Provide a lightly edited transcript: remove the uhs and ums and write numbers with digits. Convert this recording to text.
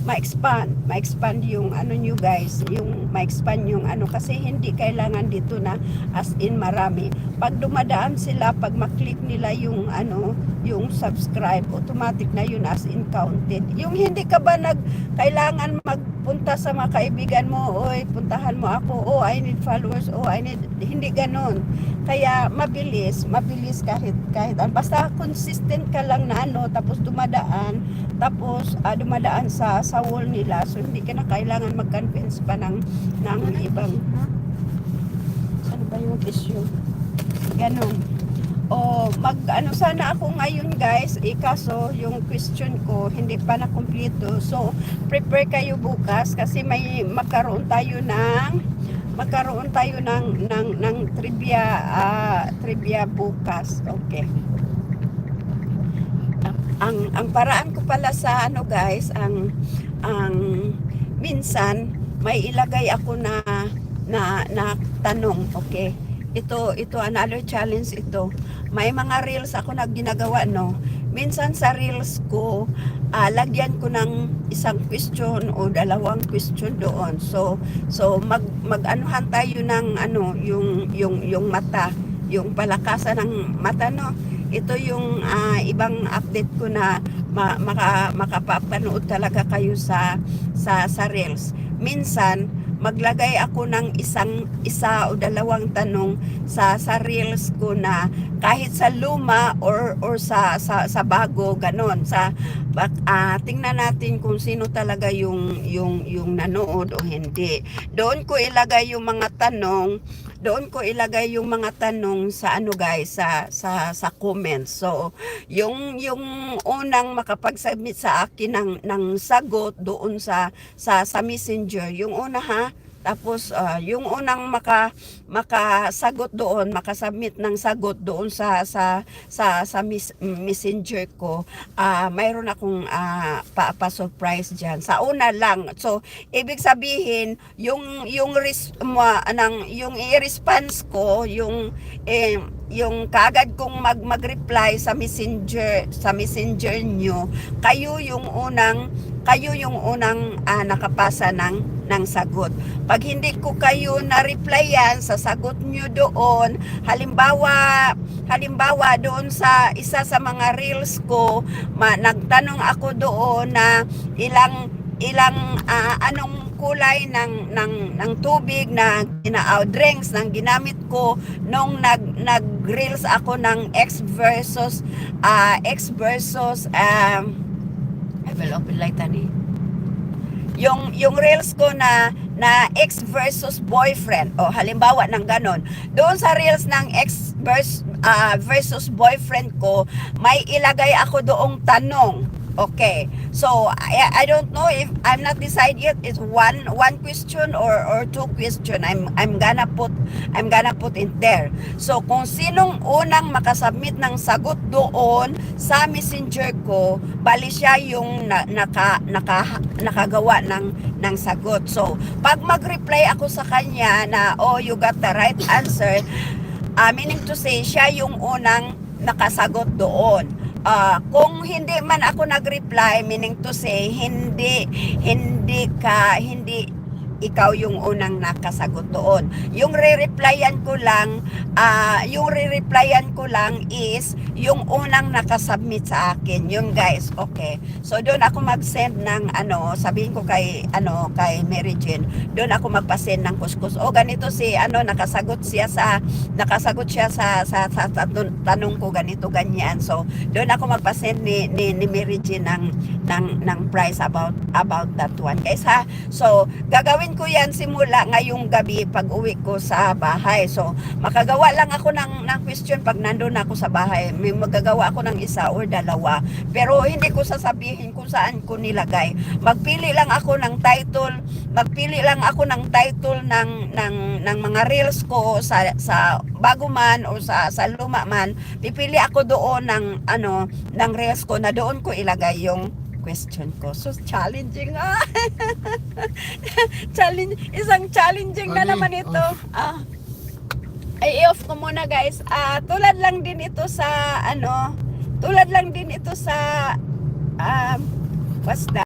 ma-expand yung ano nyo guys, yung ma-expand yung ano, kasi hindi kailangan dito na as in marami. Pag dumadaan sila, pag maklik nila yung ano, yung subscribe, automatic na yun as in counted. Yung hindi ka ba kailangan magpunta sa mga kaibigan mo, oy puntahan mo ako, oh I need followers, oh I need, hindi ganon. Kaya mabilis kahit basta consistent ka lang na ano, tapos dumadaan sa wall nila, so hindi ka na kailangan mag-convince pa ng ibang ano ba yung issue, ganon. O ano sana ako ngayon guys, kaso yung question ko hindi pa na kumpleto, so prepare kayo bukas kasi may magkaroon tayo ng trivia bukas. Okay, ang paraan ko pala sa ano guys, ang minsan may ilagay ako na tanong. Okay, ito another challenge ito. May mga reels ako na ginagawa, no. Minsan sa reels ko, lagyan ko ng isang question o dalawang question doon. So mag-anuhan tayo ng ano, yung mata, yung palakasan ng mata, no. Ito yung ibang update ko na makapapanood talaga kayo sa reels. Minsan maglagay ako ng isa o dalawang tanong sa reels ko na kahit sa luma or sa bago, ganon. Tingnan natin kung sino talaga yung nanood o hindi. Doon ko ilagay yung mga tanong sa ano guys, sa comments. So yung unang makapag-submit sa akin ng sagot doon sa Messenger, yung una ha. Tapos yung unang makasubmit ng sagot doon sa Messenger ko, mayroon akong pa-surprise diyan. Sa una lang. So ibig sabihin yung i-response ko, yung kaagad kong mag-reply sa Messenger nyo, kayo yung unang nakapasa ng sagot. Pag hindi ko kayo na-replyan sa sagot nyo doon, halimbawa doon sa isa sa mga reels ko, nagtanong ako doon na ilang anong kulay ng tubig na drinks nang ginamit ko nung nag-reels ako ng X versus I will open light tani. Yung reels ko na ex versus boyfriend, o halimbawa ng ganon, doon sa reels ng ex versus boyfriend ko, may ilagay ako doong tanong. Okay, so I don't know if I'm not decided yet. It's one question or two question. I'm gonna put it there. So kung sinong unang makasubmit ng sagot doon sa Messenger ko, bali siya yung nakagawa ng sagot. So pag mag-reply ako sa kanya na oh you got the right answer, meaning to say siya yung unang nakasagot doon. Kung hindi man ako nag-reply, meaning to say hindi ikaw yung unang nakasagot doon. Yung re-replyan ko lang is yung unang nakasubmit sa akin, yung guys. Okay, so doon ako mag-send ng sabihin ko kay Mary Jane, doon ako magpa-send ng kuskus. O ganito si nakasagot siya sa tanong ko, ganito ganyan. So doon ako magpa-send ni Mary Jane ng price about that one, guys, ha. So gagawin ko yan simula ngayong gabi pag uwi ko sa bahay. So makagawa lang ako ng question pag nandun ako sa bahay. May magagawa ako ng isa or dalawa, pero hindi ko sasabihin kung saan ko nilagay. Magpili lang ako ng title ng mga reels ko sa bago man o sa luma man. Pipili ako doon ng reels ko na doon ko ilagay yung question ko. So challenging isang challenging na naman ito. I-off ko muna, guys. Tulad lang din ito sa what's that?